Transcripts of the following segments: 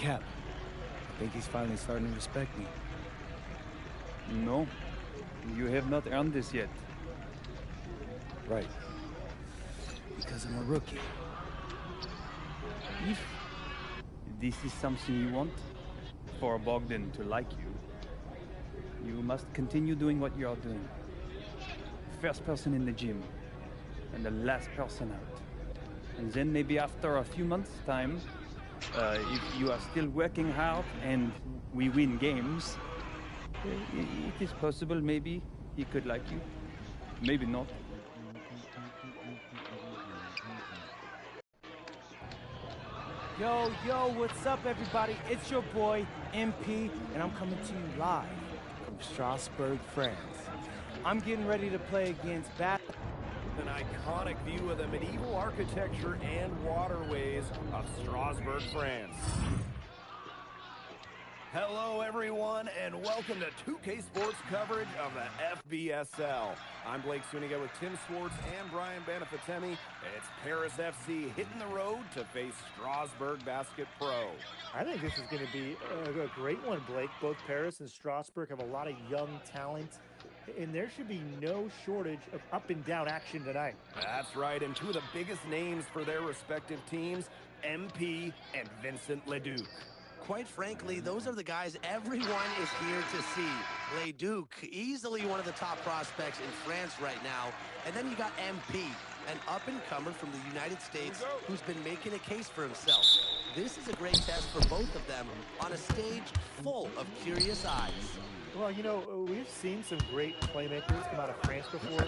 Cap, I think he's finally starting to respect me. No, you have not earned this yet. Right. Because I'm a rookie. If this is something you want, for Bogdan to like you, you must continue doing what you are doing. First person in the gym, and the last person out. And then maybe after a few months' time, if you are still working hard and we win games, it is possible maybe he could like you. Maybe not. Yo, what's up, everybody? It's your boy, MP, and I'm coming to you live from Strasbourg, France. I'm getting ready to play against An iconic view of the medieval architecture and waterways of Strasbourg, France. Hello, everyone, and welcome to 2K Sports coverage of the FBSL. I'm Blake Suniga with Tim Swartz and Brian Banafitemi. It's Paris FC hitting the road to face Strasbourg Basket Pro. I think this is going to be a great one, Blake. Both Paris and Strasbourg have a lot of young talent, and there should be no shortage of up-and-down action tonight. That's right, and two of the biggest names for their respective teams, MP and Vincent Leduc. Quite frankly, those are the guys everyone is here to see. Leduc, easily one of the top prospects in France right now. And then you got MP, an up-and-comer from the United States who's been making a case for himself. This is a great test for both of them on a stage full of curious eyes. Well, you know, we've seen some great playmakers come out of France before,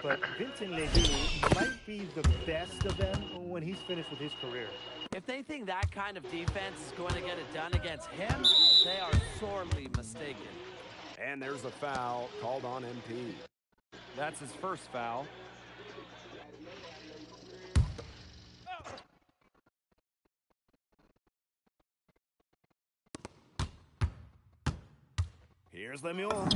but Vincent Leduc might be the best of them when he's finished with his career. If they think that kind of defense is going to get it done against him, they are sorely mistaken. And there's a foul called on MP. That's his first foul. Here's the mule.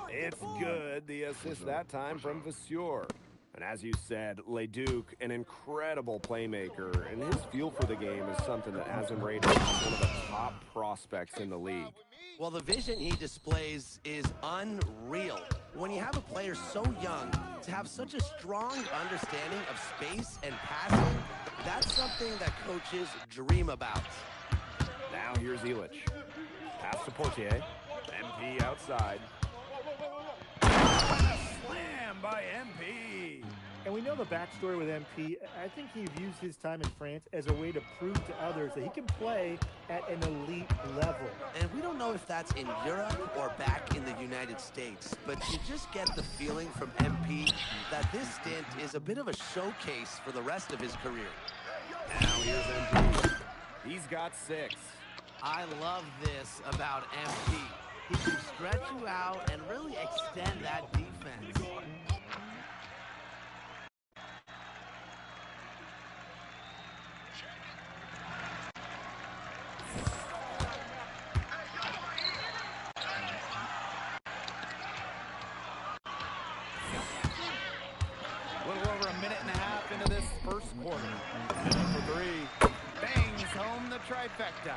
It's good. The assist that time from Vasseur. And as you said, Leduc, an incredible playmaker, and his feel for the game is something that has him rated as one of the top prospects in the league. Well, the vision he displays is unreal. When you have a player so young, to have such a strong understanding of space and passing, that's something that coaches dream about. Now here's Illich. Pass to Portier. MP outside. Slam by MP. And we know the backstory with MP. I think he views his time in France as a way to prove to others that he can play at an elite level. And we don't know if that's in Europe or back in the United States, but you just get the feeling from MP that this stint is a bit of a showcase for the rest of his career. Now here's MP. He's got 6. I love this about MP. He can stretch you out and really extend that defense. A little over a minute and a half into this first quarter. For 3. Bangs home the trifecta.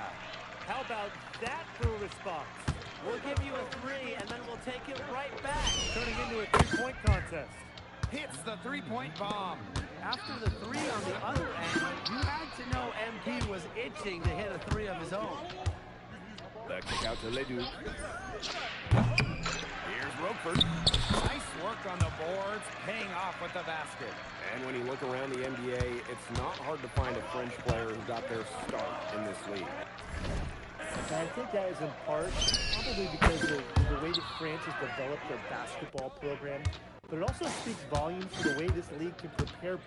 How about that for a response? We'll give you a 3, and then we'll take it right back. Turning into a three-point contest. Hits the three-point bomb. After the 3 on the other end, you had to know MP was itching to hit a 3 of his own. The kick out to Leduc. Here's Roquefort. Nice work on the boards, paying off with the basket. And when you look around the NBA, it's not hard to find a French player who got their start in this league. And I think that is in part probably because of the way that France has developed their basketball program, but it also speaks volumes to the way this league can prepare.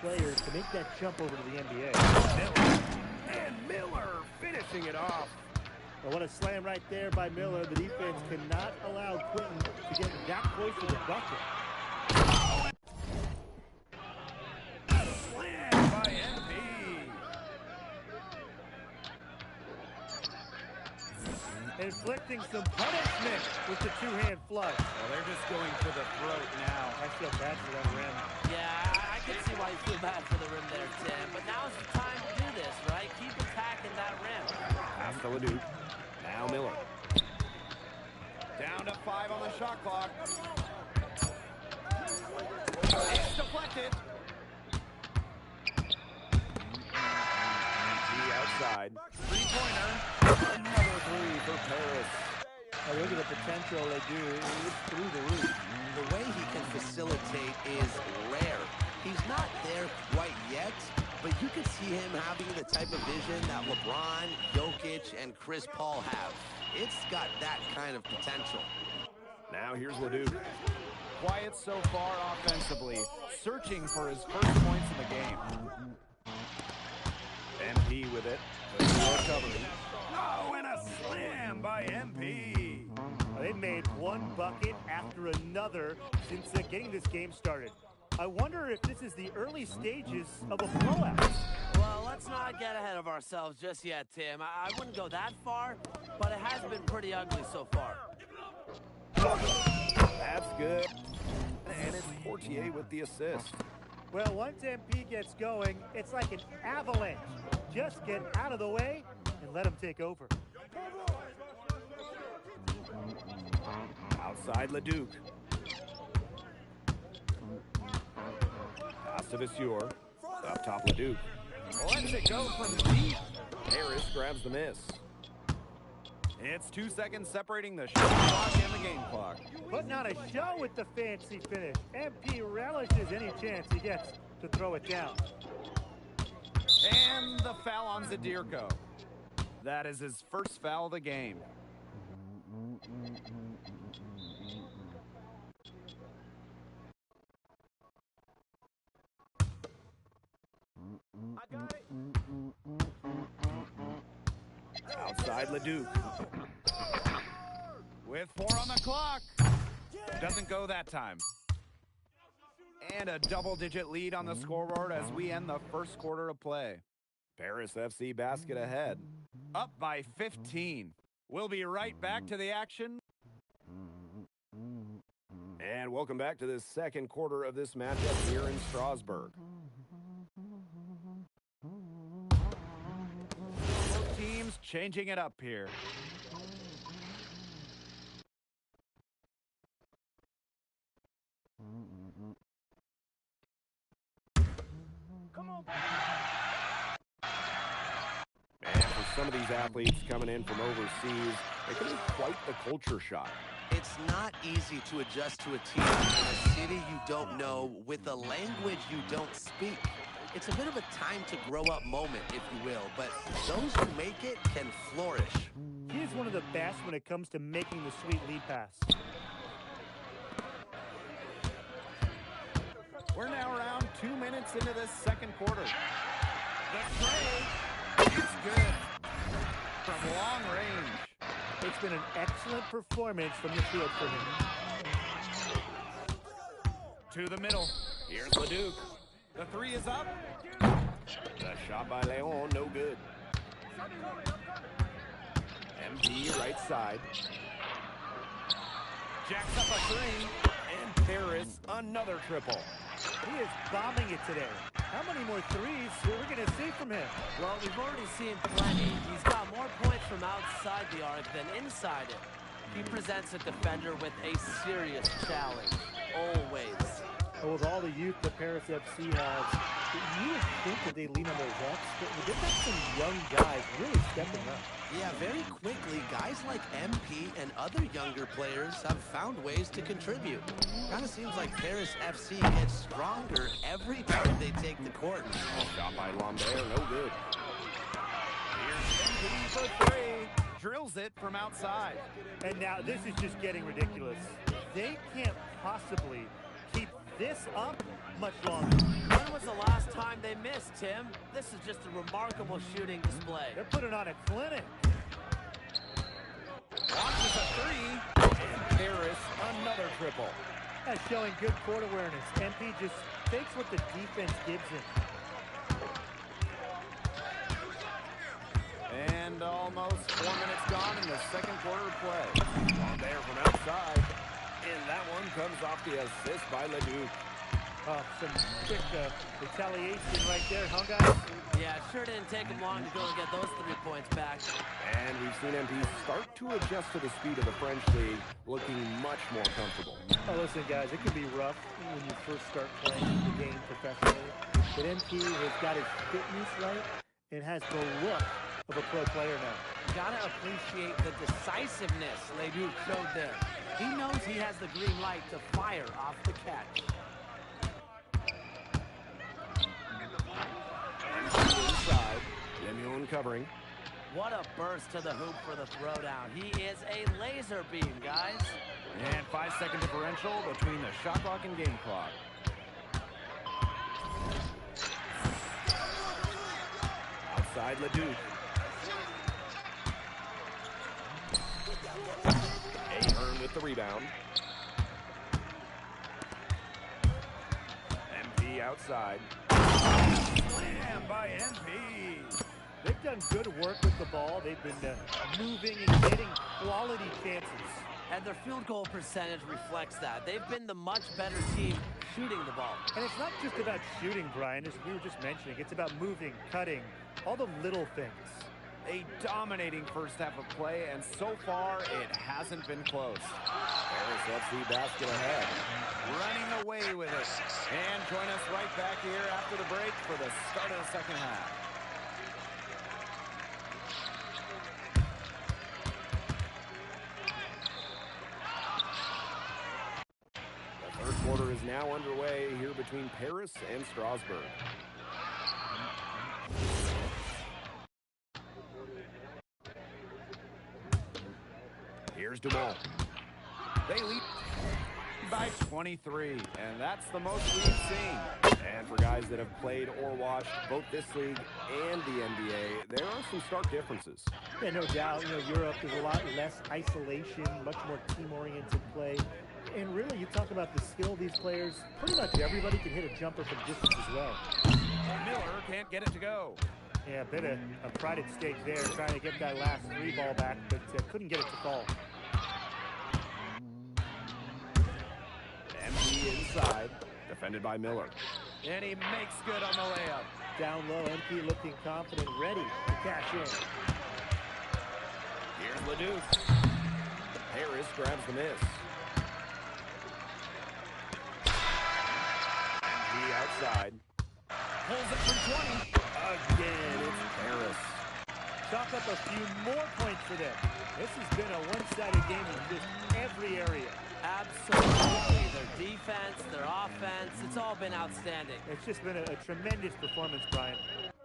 players to make that jump over to the NBA. And Miller finishing it off. Well, what a slam right there by Miller. The defense cannot allow Quentin to get that close to the bucket. Slam by MP. Inflicting some punishment with the two-hand flush. Well, they're just going for the throat now. I feel bad for that rim. Yeah, I can see why you feel bad for the rim there, Tim. But now's the time to do this, right? Keep attacking that rim. Pass to Leduc. Now Miller. Down to 5 on the shot clock. It's deflected. And outside. Three-pointer. Another three for Paris. Oh, look at the potential they do. It's through the roof. The way he can facilitate is rare. He's not there quite yet, but you can see him having the type of vision that LeBron, Jokic, and Chris Paul have. It's got that kind of potential. Now here's Leduc. Quiet so far offensively, searching for his first points in the game. MP with it. Recovery. Oh, and a slam by MP. They've made one bucket after another since getting this game started. I wonder if this is the early stages of a blowout. Well, let's not get ahead of ourselves just yet, Tim. I wouldn't go that far, but it has been pretty ugly so far. That's good. And it's Portier with the assist. Well, once MP gets going, it's like an avalanche. Just get out of the way and let him take over. Outside Leduc. Pass to Vasseur. Up top Leduc. Lets it go from deep. Harris grabs the miss. It's 2 seconds separating the shot clock and the game clock. Putting on a show with the fancy finish. MP relishes any chance he gets to throw it down. And the foul on Zadirko. That is his first foul of the game. Outside Leduc. With 4 on the clock. Doesn't go that time. And a double-digit lead on the scoreboard as we end the first quarter of play. Paris FC basket ahead. Up by 15. We'll be right back to the action. And welcome back to the second quarter of this matchup here in Strasbourg. Both teams changing it up here. And for some of these athletes coming in from overseas, it can be quite the culture shock. It's not easy to adjust to a team in a city you don't know with a language you don't speak. It's a bit of a time to grow up moment, if you will, but those who make it can flourish. He is one of the best when it comes to making the sweet lead pass. We're now around 2 minutes into this second quarter. The trade is good from long range. It's been an excellent performance from the field for him. To the middle. Here's Leduc. The 3 is up. The shot by Leon, no good. MP right side. Jacks up a 3. And Paris, another triple. He is bombing it today. How many more threes are we going to see from him? Well, we've already seen plenty. He's got more points from outside the arc than inside it. He presents a defender with a serious challenge, always. Well, with all the youth that Paris FC has, you would think that they lean on their vets, but they've got some young guys really stepping up. Yeah, very quickly, guys like MP and other younger players have found ways to contribute. Kind of seems like Paris FC gets stronger every time they take the court. Shot by Lambert, no good. Here's MP for 3. Drills it from outside. And now this is just getting ridiculous. They can't possibly keep this up much longer. When was the last time they missed, Tim? This is just a remarkable shooting display. They're putting on a clinic. Launches a three. And Harris, another triple. That's showing good court awareness. MP just takes what the defense gives him. And almost 4 minutes gone in the second quarter of play. On there from outside. And that one comes off the assist by Leduc. Oh, some quick retaliation right there, huh, guys? Yeah, it sure didn't take him long to go and get those 3 points back. And we've seen MP start to adjust to the speed of the French league, looking much more comfortable. Oh, listen, guys, it can be rough when you first start playing the game professionally. But MP has got his fitness right and has the look of a pro player now. Gotta appreciate the decisiveness Leduc showed there. He knows he has the green light to fire off the catch. Inside, Lemuel covering. What a burst to the hoop for the throwdown. He is a laser beam, guys. And 5-second differential between the shot clock and game clock. Outside Leduc. Ahern with the rebound. MP outside. Slam by MP. They've done good work with the ball. They've been moving and getting quality chances. And their field goal percentage reflects that. They've been the much better team shooting the ball. And it's not just about shooting, Brian, as we were just mentioning. It's about moving, cutting, all the little things. A dominating first half of play, and so far it hasn't been close. Harris lets the basket ahead. Running away with it. And join us right back here after the break for the start of the second half. The third quarter is now underway here between Paris and Strasbourg. Here's Dumont. They lead by 23, and that's the most we've seen. And for guys that have played or watched both this league and the NBA, there are some stark differences. Yeah, no doubt. You know, Europe is a lot less isolation, much more team-oriented play. And really, you talk about the skill of these players, pretty much everybody can hit a jumper from distance as well. Miller can't get it to go. Yeah, a bit of a pride at stake there, trying to get that last 3 ball back, but couldn't get it to fall. MP inside, defended by Miller. And he makes good on the layup. Down low, MP looking confident, ready to cash in. Here's Leduc. Harris grabs the miss. MP outside. Pulls it from 20. Again, it's Harris. Chalk up a few more points for them. This has been a one-sided game in just every area. Absolutely. Their defense, their offense, it's all been outstanding. It's just been a tremendous performance, Brian.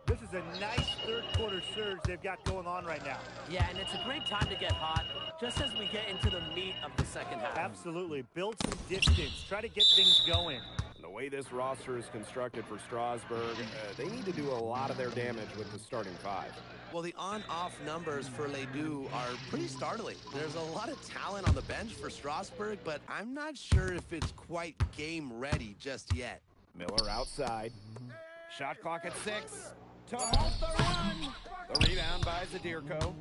This is a nice third-quarter surge they've got going on right now. Yeah, and it's a great time to get hot, just as we get into the meat of the second half. Absolutely. Build some distance. Try to get things going. The way this roster is constructed for Strasbourg, they need to do a lot of their damage with the starting 5. Well, the on-off numbers for Ledoux are pretty startling. There's a lot of talent on the bench for Strasbourg, but I'm not sure if it's quite game-ready just yet. Miller outside. Shot clock at 6. To halt the run. The rebound by Zadirko.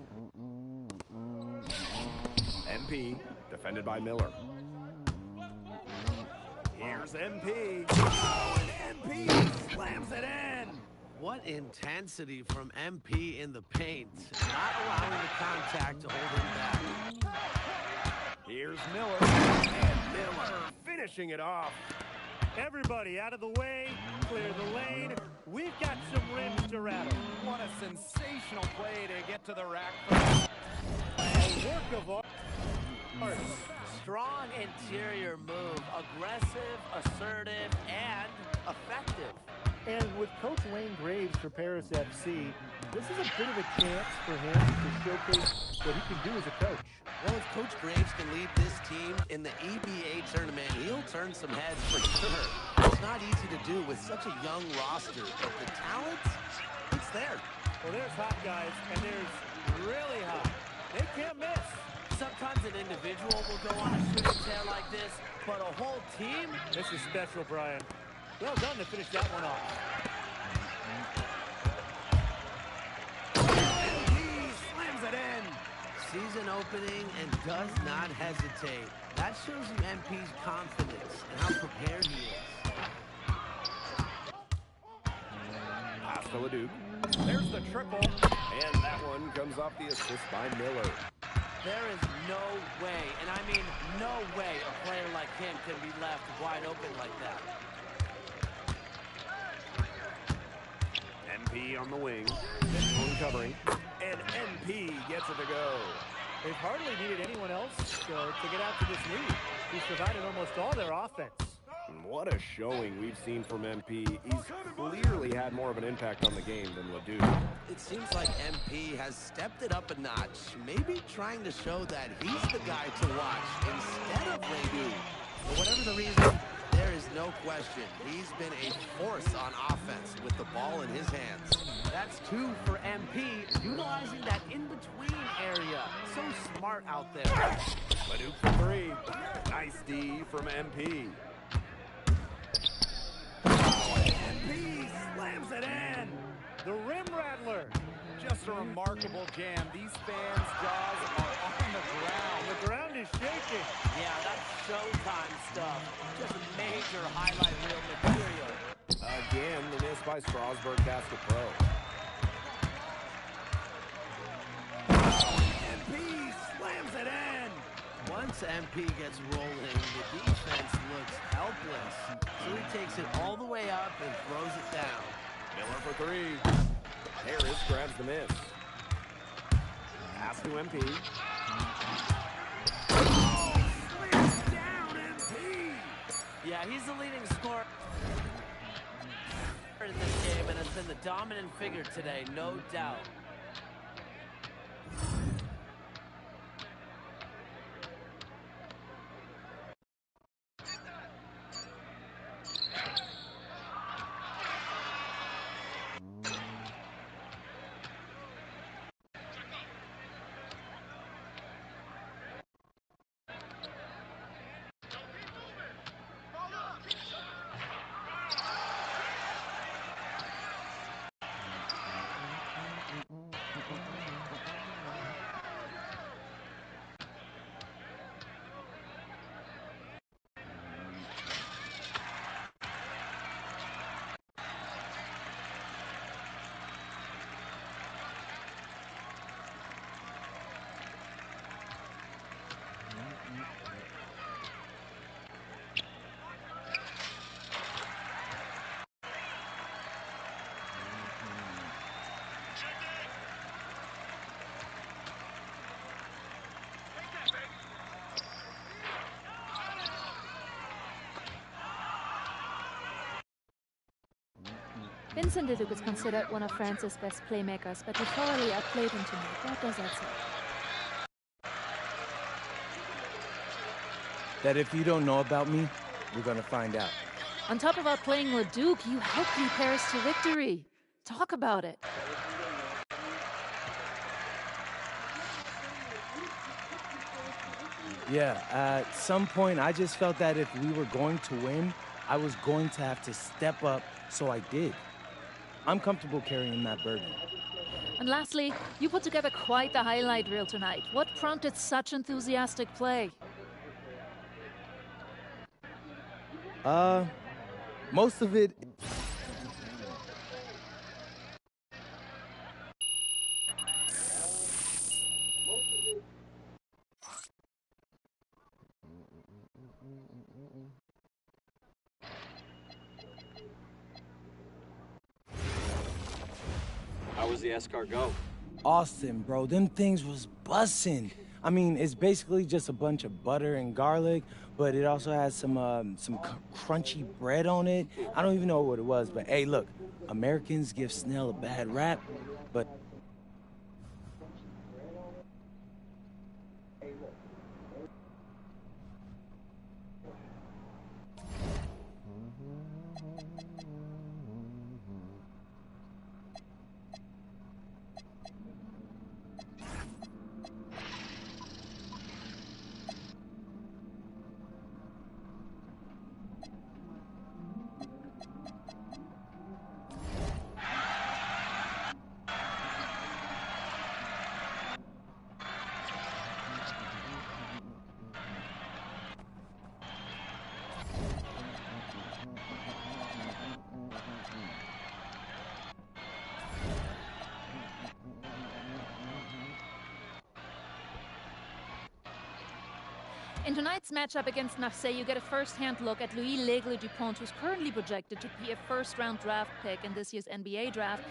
MP, defended by Miller. Here's MP. Oh, and MP slams it in. What intensity from MP in the paint. Not allowing the contact to hold him back. Here's Miller. And Miller finishing it off. Everybody out of the way. Clear the lane. We've got some rims to rattle. What a sensational play to get to the rack. A work of art. Strong interior move. Aggressive, assertive, and effective. And with Coach Wayne Graves for Paris FC, this is a bit of a chance for him to showcase what he can do as a coach. Well, if Coach Graves can lead this team in the EBA tournament, he'll turn some heads for sure. It's not easy to do with such a young roster, but the talent, it's there. Well, there's hot guys, and there's really hot. They can't miss. Sometimes an individual will go on a shooting tear like this, but a whole team? This is special, Brian. Well done to finish that one off. And he slams it in. Season opening and does not hesitate. That shows you MP's confidence and how prepared he is. Pass to Leduc. There's the triple. And that one comes off the assist by Miller. There is no way, and I mean no way, a player like him can be left wide open like that. MP on the wing. Zone covering. And MP gets it to go. They've hardly needed anyone else to get out to this lead. He's provided almost all their offense. And what a showing we've seen from MP. He's clearly had more of an impact on the game than Leduc. It seems like MP has stepped it up a notch, maybe trying to show that he's the guy to watch instead of Leduc. For whatever the reason, there is no question he's been a force on offense with the ball in his hands. That's 2 for MP, utilizing that in-between area. So smart out there. Leduc for 3. Nice D from MP. MP slams it in. The rim rattler. Just a remarkable jam. These fans' jaws are on the ground. The ground is shaking. Yeah, that's showtime stuff. Just major highlight reel material. Again, the miss by Strasburg Basket Pro. MP slams it in. Once MP gets rolling, the defense looks helpless. So he takes it all the way up and throws it down. Miller for 3. Harris grabs the miss. Pass to MP. Slams down MP. Yeah, he's the leading scorer in this game and has been the dominant figure today, no doubt. Vincent Leduc is considered one of France's best playmakers, but he thoroughly outplayed him tonight. What does that say? That if you don't know about me, you're gonna find out. On top of outplaying Leduc, you helped lead Paris to victory. Talk about it. Yeah, at some point, I just felt that if we were going to win, I was going to have to step up, so I did. I'm comfortable carrying that burden. And lastly, you put together quite the highlight reel tonight. What prompted such enthusiastic play? Most of it... How was the escargot? Austin, bro, them things was bussin'. I mean, it's basically just a bunch of butter and garlic, but it also has some crunchy bread on it. I don't even know what it was, but hey, look, Americans give snail a bad rap, but In tonight's matchup against Marseille, you get a first-hand look at Louis L'Aigle Dupont, who's currently projected to be a first-round draft pick in this year's NBA draft.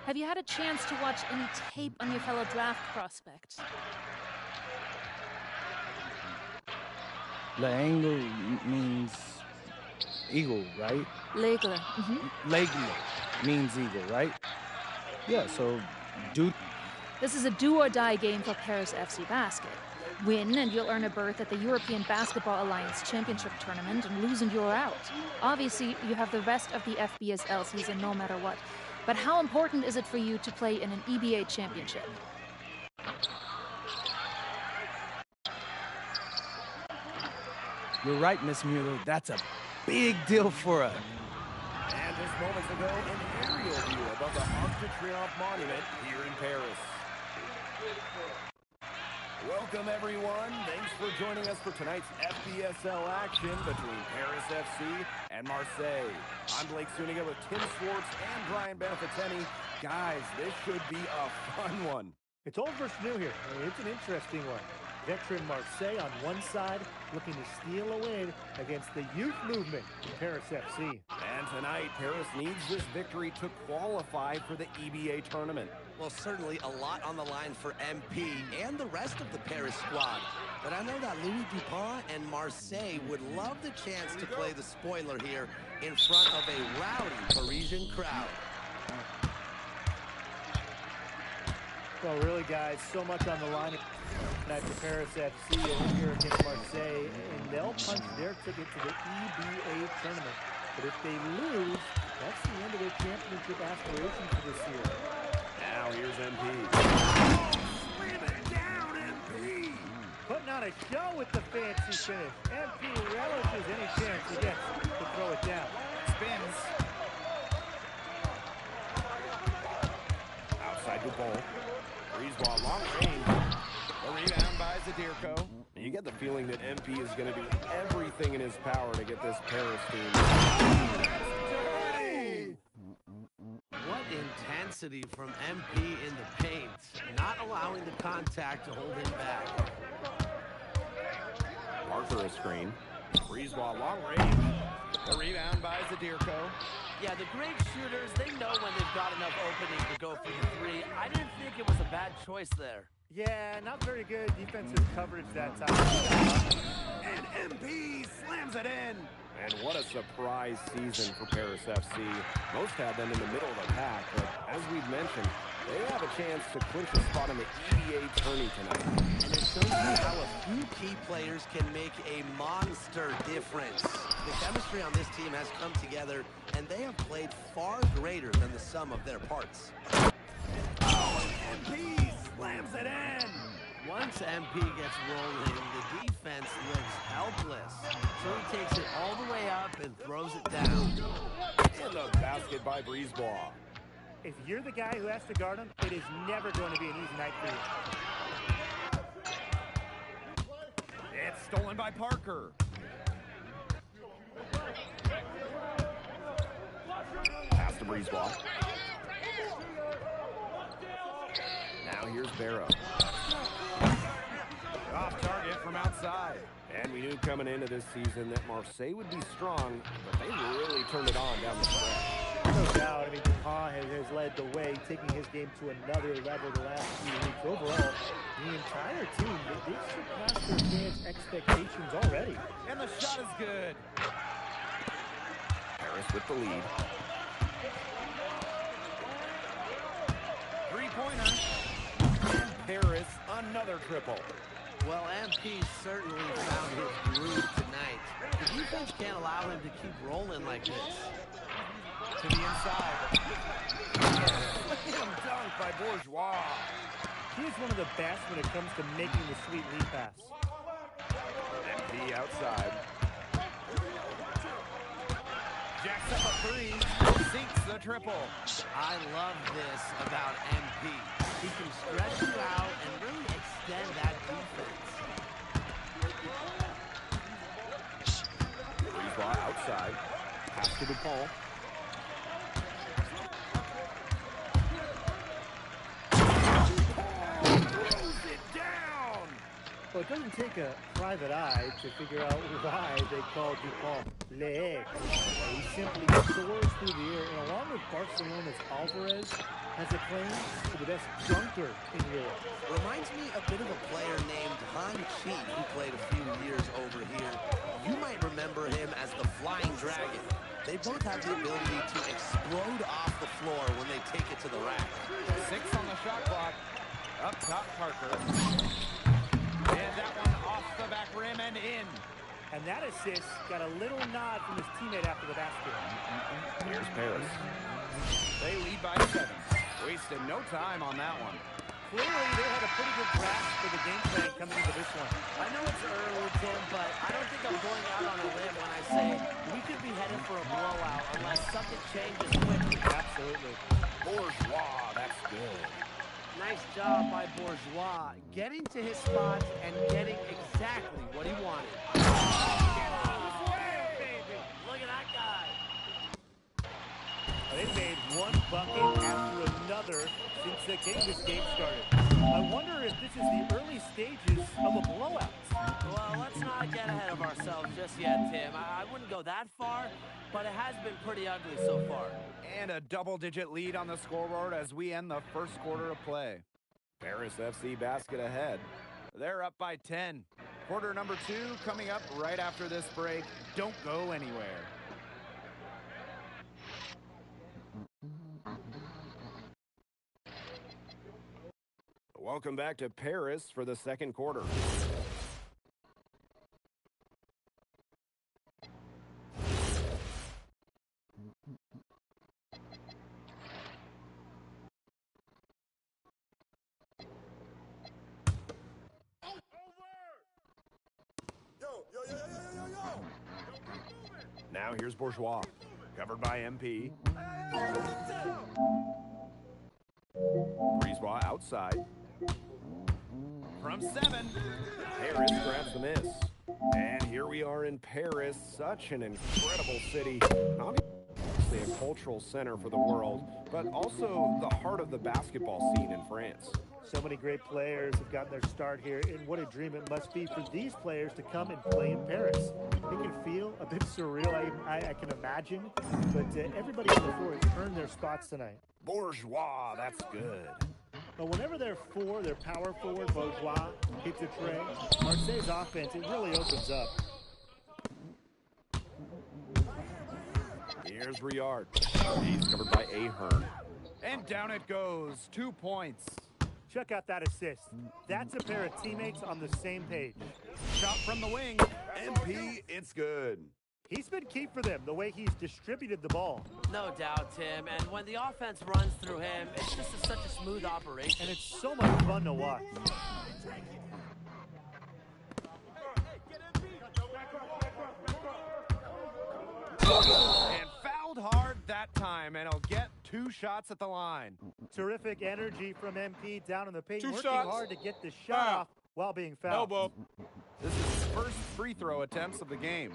Have you had a chance to watch any tape on your fellow draft prospect? L'Aigle means eagle, right? L'Aigle. Mm-hmm. L'Aigle means eagle, right? Yeah, so This is a do-or-die game for Paris FC Basket. Win and you'll earn a berth at the European Basketball Alliance Championship Tournament, and lose and you're out. Obviously, you have the rest of the FBSL season no matter what. But how important is it for you to play in an EBA championship? You're right, Miss Mueller. That's a big deal for us. And just moments ago, an aerial view above the Arc de Triomphe monument here in Paris. Welcome, everyone. Thanks for joining us for tonight's FBSL action between Paris FC and Marseille. I'm Blake Suniga with Tim Swartz and Brian Benefiteni. Guys, this should be a fun one. It's old versus new here. I mean, it's an interesting one. Veteran Marseille on one side, looking to steal a win against the youth movement in Paris FC. And tonight, Paris needs this victory to qualify for the EBA tournament. Well, certainly a lot on the line for MP and the rest of the Paris squad. But I know that Louis Dupont and Marseille would love the chance to play the spoiler here in front of a rowdy Parisian crowd. Well, really, guys, so much on the line tonight for Paris FC and here against Marseille, and they'll punch their ticket to the EBA tournament. But if they lose, that's the end of their championship aspirations for this year. Now here's MP. Slam it down, MP! Putting on a show with the fancy finish. MP relishes any chance he gets to throw it down. Spins. Outside Dupont. Breezeball, long range. The rebound by Zadirko. You get the feeling that MP is going to do everything in his power to get this Paris team. What intensity from MP in the paint, not allowing the contact to hold him back. Parker a screen. Breezeball, long range. The rebound by Zadirko. Yeah, the great shooters, they know when they've got enough opening to go for the three. I didn't think it was a bad choice there. Yeah, not very good defensive coverage that time. And MP slams it in. And what a surprise season for Paris FC. Most had them in the middle of the pack, but as we've mentioned, they have a chance to clinch a spot in the EBA tourney tonight. And it shows you how a few key players can make a monster difference. The chemistry on this team has come together, and they have played far greater than the sum of their parts. Oh, and MP slams it in. Once MP gets rolling, the defense looks helpless. So he takes it all the way up and throws it down. In the basket by Breezeball. If you're the guy who has to guard him, it is never going to be an easy night for you. It's stolen by Parker. Pass to Breezeball. Now here's Barrow. Off target from outside. And we knew coming into this season that Marseille would be strong, but they really turned it on down the stretch. No doubt. I mean, Dupont has led the way, taking his game to another level the last few weeks. So overall, the entire team, they've surpassed their fans' expectations already. And the shot is good. Paris with the lead. Three-pointer. Paris, another triple. Well, MP certainly found his groove tonight. The defense can't allow him to keep rolling like this. To the inside. Slam dunk by Bourgeois. He is one of the best when it comes to making the sweet lead pass. MP outside. Jacks up a three. Sinks the triple. I love this about MP. He can stretch you out and really extend that defense. Bourgeois outside. Pass to DePaul. Well, it doesn't take a private eye to figure out why they call DuPont Legs. He simply soars through the air, and along with Barcelona's Alvarez, has a claim to the best dunker in Europe. Reminds me a bit of a player named Han Chi, who played a few years over here. You might remember him as the Flying Dragon. They both have the ability to explode off the floor when they take it to the rack. 6 on the shot clock. Up top, Parker. And that one off the back rim and in. And that assist got a little nod from his teammate after the basket. Here's Paris. They lead by 7. Wasted no time on that one. Clearly, they had a pretty good grasp for the game plan coming into this one. I know it's early, Tim, but I don't think I'm going out on a limb when I say we could be headed for a blowout unless something changes quickly. Absolutely. Bourgeois, that's good. Nice job by Bourgeois, getting to his spots and getting exactly what he wanted. Look at that guy. They've made one bucket after another since this game started. I wonder if this is the early stages of a blowout. Well, let's not get ahead of ourselves just yet, Tim. I wouldn't go that far, but it has been pretty ugly so far. And a double-digit lead on the scoreboard as we end the first quarter of play. Paris FC basket ahead. They're up by 10. Quarter number 2 coming up right after this break. Don't go anywhere. Welcome back to Paris for the second quarter. Now here's Bourgeois, covered by MP. Bourgeois outside. From 7. Paris grabs the miss. And here we are in Paris, such an incredible city. Obviously a cultural center for the world, but also the heart of the basketball scene in France. So many great players have gotten their start here, and what a dream it must be for these players to come and play in Paris. It can feel a bit surreal, I can imagine, but everybody on the floor has earned their spots tonight. Bourgeois, that's good. But whenever their power forward, Bourgeois, hits a tray, Marseille's offense, it really opens up. Here's Riyard. He's covered by Ahern. And down it goes. 2 points. Check out that assist. That's a pair of teammates on the same page. Shot from the wing. MP, it's good. He's been key for them, the way he's distributed the ball. No doubt, Tim. And when the offense runs through him, it's just such a smooth operation. And it's so much fun to watch. And fouled hard that time, and he'll get 2 shots at the line. Terrific energy from MP down in the paint, 2 working shots. hard to get the shot off while being fouled. Elbow. This is his first free throw attempts of the game.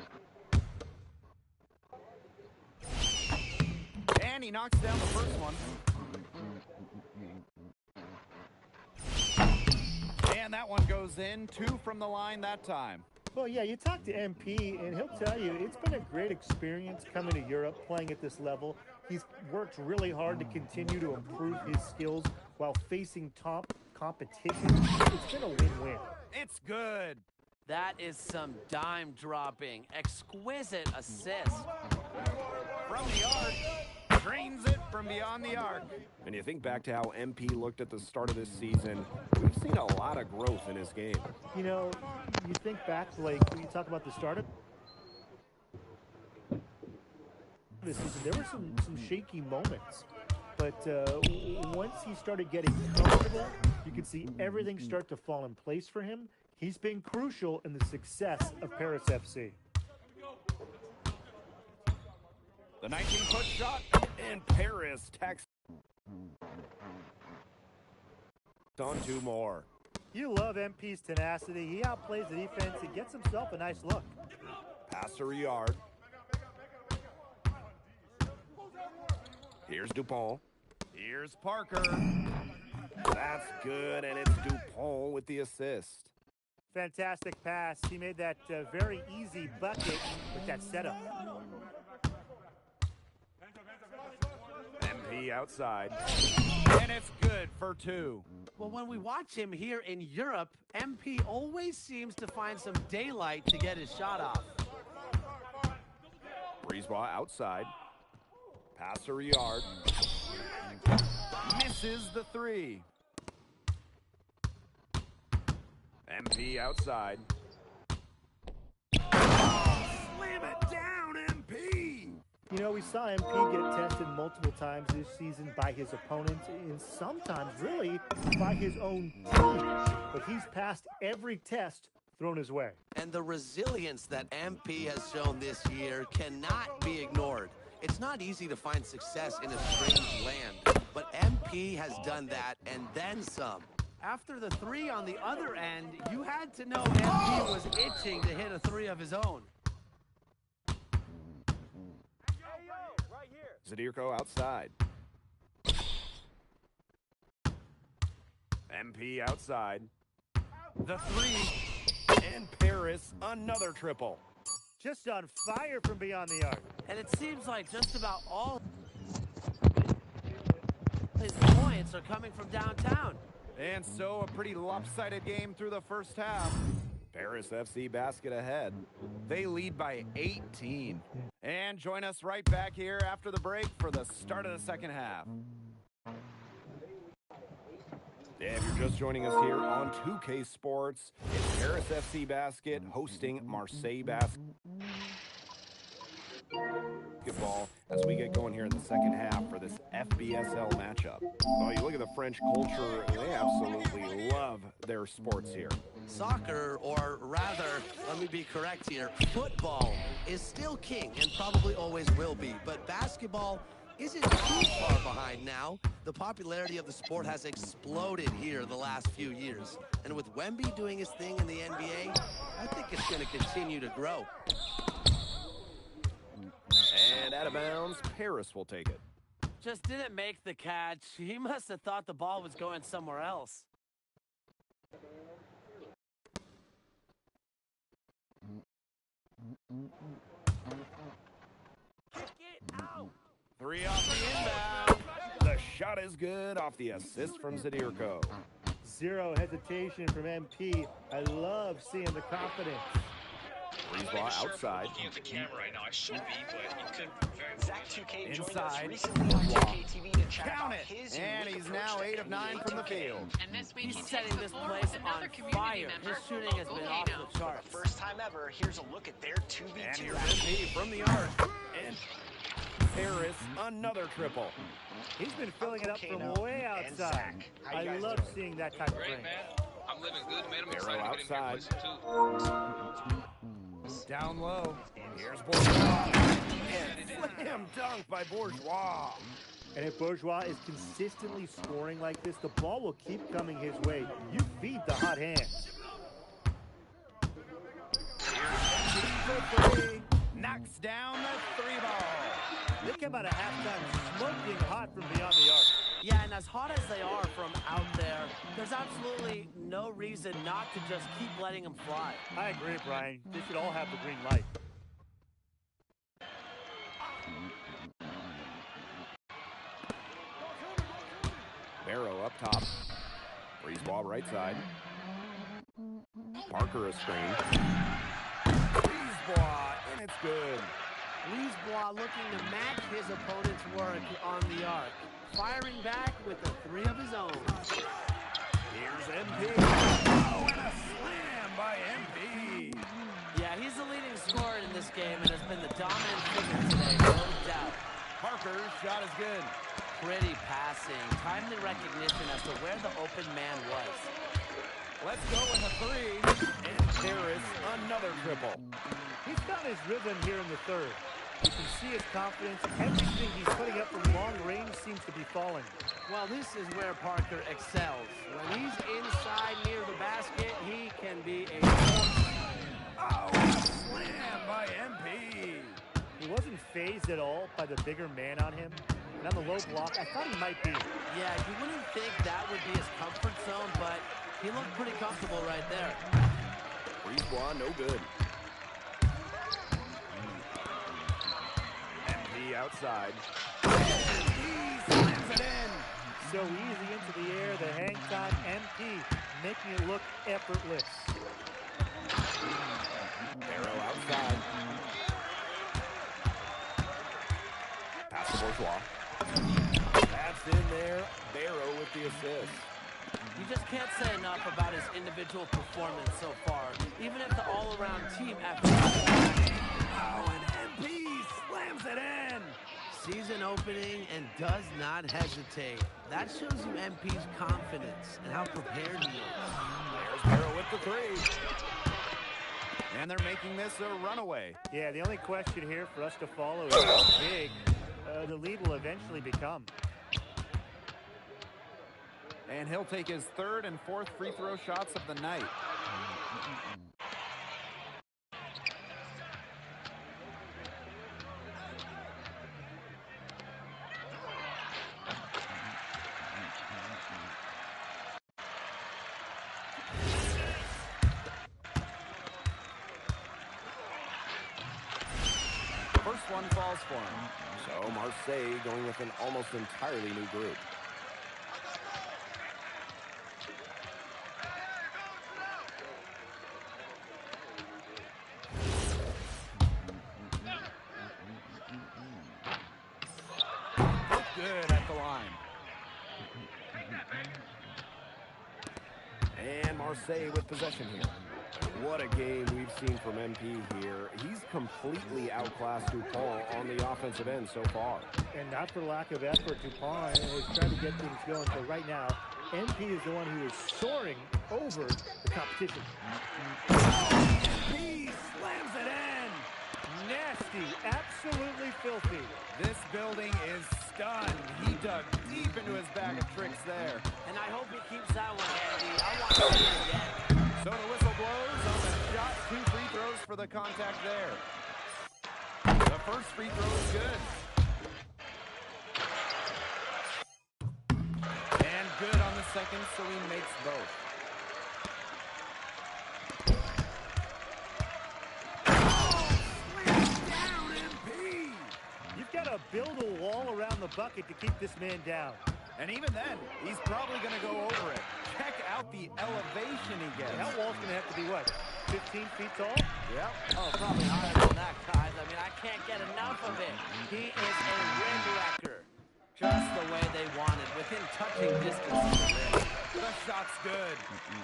And he knocks down the first one. And that one goes in. 2 from the line that time. Well, yeah, you talk to MP, and he'll tell you it's been a great experience coming to Europe, playing at this level. He's worked really hard to continue to improve his skills while facing top competition, it's been a win-win. It's good. That is some dime-dropping, exquisite assist. From the arc, drains it from beyond the arc. And you think back to how MP looked at the start of this season, we've seen a lot of growth in his game. You know, you think back, Blake, when you talk about the start of this season, there were some shaky moments. But once he started getting comfortable, you could see everything start to fall in place for him. He's been crucial in the success of Paris FC. The 19-foot shot, and Paris tacks on two more. You love MP's tenacity. He outplays the defense and gets himself a nice look. Pass to Riyard. Here's Dupont. Here's Parker. That's good, and it's Dupont with the assist. Fantastic pass. He made that very easy bucket with that setup. MP outside. And it's good for two. Well, when we watch him here in Europe, MP always seems to find some daylight to get his shot off. Brisebois outside. Pass to Riyard. Misses the three. MP outside. Slam it down, MP! You know, we saw MP get tested multiple times this season by his opponents and sometimes really by his own team. But he's passed every test thrown his way. And the resilience that MP has shown this year cannot be ignored. It's not easy to find success in a strange land, but MP has done that and then some. After the three on the other end, you had to know MP was itching to hit a three of his own. Zadirko outside. MP outside. The three. And Paris, another triple. Just on fire from beyond the arc. And it seems like just about all his points are coming from downtown. And so a pretty lopsided game through the first half. Paris FC basket ahead. They lead by 18. And join us right back here after the break for the start of the second half. If you're just joining us here on 2K Sports, it's Paris FC Basket hosting Marseille Basketball as we get going here in the second half for this FBSL matchup. Oh, you look at the French culture, they absolutely love their sports here. Soccer, or rather, let me be correct here, football is still king and probably always will be, but basketball isn't too far behind now. The popularity of the sport has exploded here the last few years. And with Wemby doing his thing in the NBA, I think it's going to continue to grow. And out of bounds, Paris will take it. Just didn't make the catch. He must have thought the ball was going somewhere else. Kick it out. Three off the inbound. The shot is good off the assist from Zadirko. Zero hesitation from MP. I love seeing the confidence. Brisebois outside. Looking at the camera right now, I should be, but it could very Zach 2K joined us Inside. recently on 2K TV to chat Count about it. his And unique he's approach now to 8 of 9 from the 2K. field. And this week He's he takes setting the this floor place with another on community fire. member, His shooting has been off Ugolino. the charts. First time ever, here's a look at their And 2v2 here's action. MP from the arc. And Paris, another triple. He's been filling it up from Volcano way and outside. Zach. How you I guys love doing? seeing that type of Great, range. man. I'm living good, man. I'm Arrow excited to get in here and outside. play some too. Down low. Here's Bourgeois. And slam dunk by Bourgeois. And if Bourgeois is consistently scoring like this, the ball will keep coming his way. You feed the hot hand. For three. Knocks down the three ball. They came out of halftime smoking hot from beyond the arc. Yeah, and as hot as they are from out there, there's absolutely no reason not to just keep letting them fly. I agree, Brian. They should all have the green light. Barrow up top. Ball right side. Parker a screen. Ball, and it's good. Brisebois looking to match his opponent's work on the arc. Firing back with a three of his own. Here's MP. Oh, and a slam by MP. Yeah, he's the leading scorer in this game and has been the dominant figure today, no doubt. Parker's shot is good. Pretty passing, timely recognition as to where the open man was. Let's go with a three. And Harris, another triple. He's found his rhythm here in the third. You can see his confidence. Everything he's putting up from long range seems to be falling. Well, this is where Parker excels. When he's inside near the basket, he can be a force. Oh, and a slam by MP. He wasn't phased at all by the bigger man on him. And on the low block, I thought he might be. Yeah, you wouldn't think that would be his comfort zone, but he looked pretty comfortable right there. Brisebois, no good. MP outside. And he slams it in. So easy into the air, the hang time, MP, making it look effortless. Barrow outside. Pass to Bourgeois. That's in there. Barrow with the assist. You just can't say enough about his individual performance so far, even if the all-around team effort. Oh, and MP slams it in. Season opening and does not hesitate. That shows you MP's confidence and how prepared he is. There's Barrow with the three. And they're making this a runaway. Yeah, the only question here for us to follow is how big the lead will eventually become. And he'll take his third and fourth free throw shots of the night. First one falls for him. So Marseille going with an almost entirely new group. Good at the line. And Marseille with possession here. What a game we've seen from MP here. He's completely outclassed Dupont on the offensive end so far. And not for lack of effort, Dupont is trying to get things going. But right now, MP is the one who is soaring over the competition. He slams it in. Nasty, absolutely filthy. This building is stunned. He dug deep into his bag of tricks there. And I hope he keeps that one handy. I want to see it again. So the whistle blows on the shot. 2 free throws for the contact there. The first free throw is good. And good on the second, so he makes both. You've got to build a wall around the bucket to keep this man down. And even then, he's probably going to go over it. Check out the elevation he gets. And that wall's going to have to be, what, 15 feet tall? Yep. Oh, probably higher than that, guys. I mean, I can't get enough of it. He is a rim wrecker. Just the way they wanted, within touching distance of the rim. The shot's good.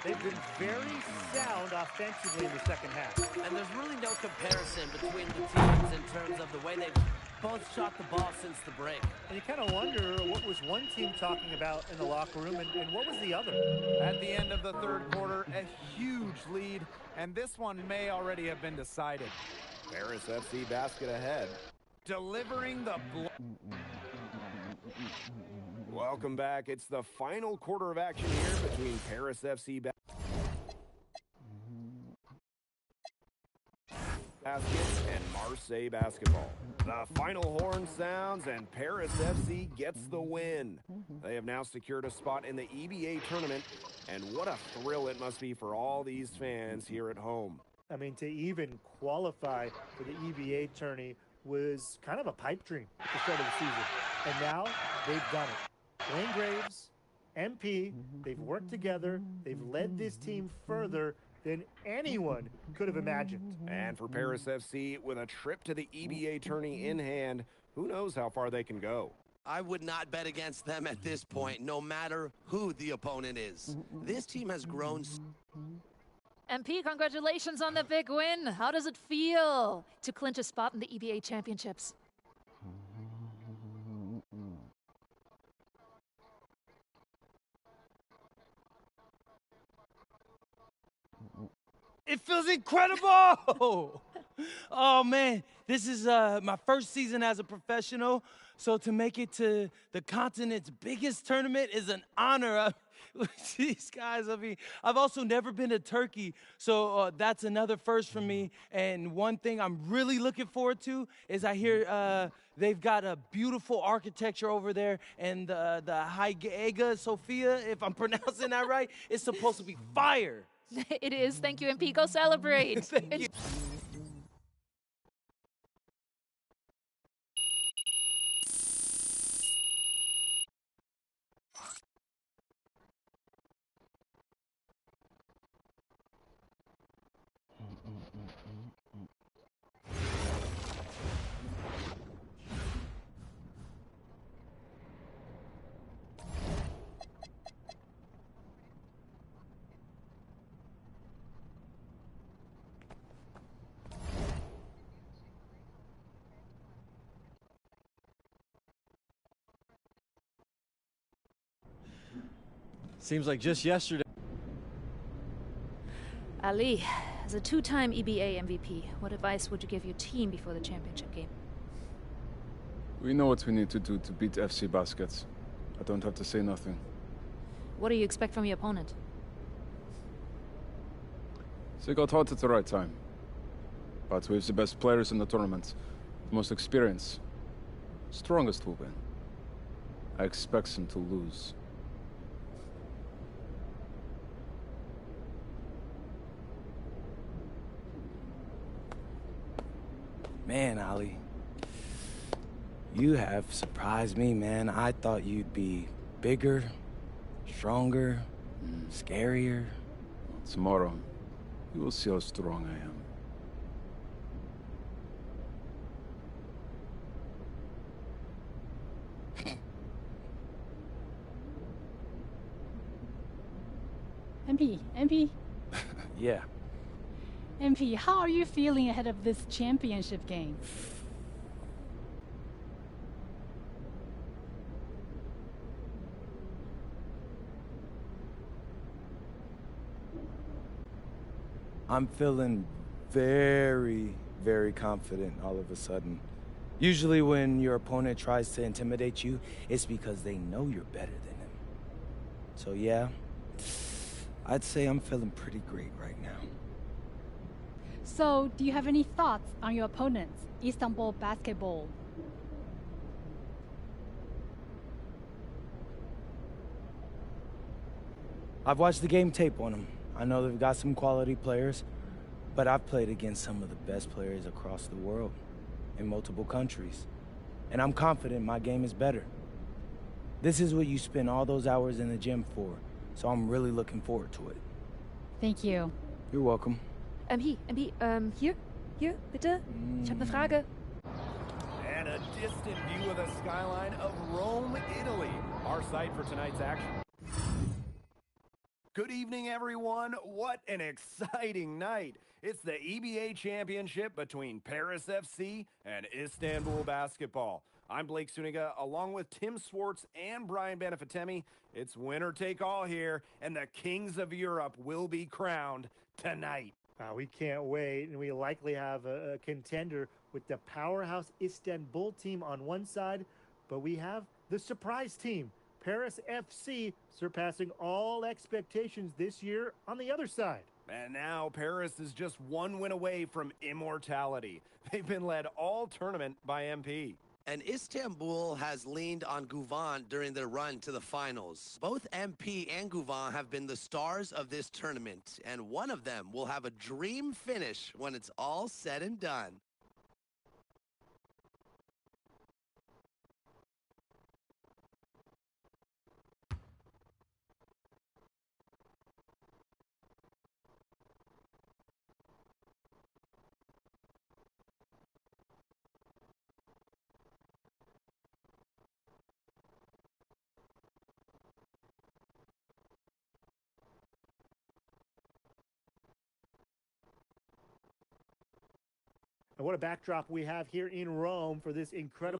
They've been very sound offensively in the second half. And there's really no comparison between the teams in terms of the way they've both shot the ball since the break. And you kind of wonder what was one team talking about in the locker room and what was the other? At the end of the third quarter, a huge lead, and this one may already have been decided. Paris FC basket ahead. Delivering the Welcome back. It's the final quarter of action here between Paris FC basket and Marseille basketball. The final horn sounds and Paris FC gets the win. They have now secured a spot in the EBA tournament, and what a thrill it must be for all these fans here at home. I mean, to even qualify for the EBA tourney was kind of a pipe dream at the start of the season. And now they've done it. Wayne Graves, MP, they've worked together, they've led this team further than anyone could have imagined. And for Paris FC, with a trip to the EBA tourney in hand, who knows how far they can go. I would not bet against them at this point, no matter who the opponent is. This team has grown. MP, congratulations on the big win. How does it feel to clinch a spot in the EBA championships? It feels incredible! Oh man, this is my first season as a professional, so to make it to the continent's biggest tournament is an honor. These guys, I mean, I've also never been to Turkey, so that's another first for me. And one thing I'm really looking forward to is I hear they've got a beautiful architecture over there, and the Hagia Sophia, if I'm pronouncing that right, is supposed to be fire. It is. Thank you, MP. Go celebrate. Thank you. Seems like just yesterday. Ali, as a two-time EBA MVP, what advice would you give your team before the championship game? We know what we need to do to beat FC Baskets. I don't have to say nothing. What do you expect from your opponent? They got hot at the right time. But we have the best players in the tournament. The most experience. Strongest will win. I expect them to lose. Man, Ali, you have surprised me, man. I thought you'd be bigger, stronger, scarier. Tomorrow, you will see how strong I am. MP. Yeah. MP, how are you feeling ahead of this championship game? I'm feeling very, very confident all of a sudden. Usually when your opponent tries to intimidate you, it's because they know you're better than them. So yeah, I'd say I'm feeling pretty great right now. So, do you have any thoughts on your opponents, Istanbul Basketball? I've watched the game tape on them. I know they've got some quality players, but I've played against some of the best players across the world in multiple countries. And I'm confident my game is better. This is what you spend all those hours in the gym for, so I'm really looking forward to it. Thank you. You're welcome. Hier, bitte. Ich habe eine Frage. And a distant view of the skyline of Rome, Italy, our site for tonight's action. Good evening, everyone. What an exciting night. It's the EBA championship between Paris FC and Istanbul Basketball. I'm Blake Suniga, along with Tim Swartz and Brian Benefatemi. It's winner take all here, and the kings of Europe will be crowned tonight. We can't wait, and we likely have a contender with the powerhouse Istanbul team on one side, but we have the surprise team, Paris FC, surpassing all expectations this year on the other side. And now Paris is just one win away from immortality. They've been led all tournament by MP. And Istanbul has leaned on Guvan during their run to the finals. Both MP and Guvan have been the stars of this tournament, and one of them will have a dream finish when it's all said and done. And what a backdrop we have here in Rome for this incredible.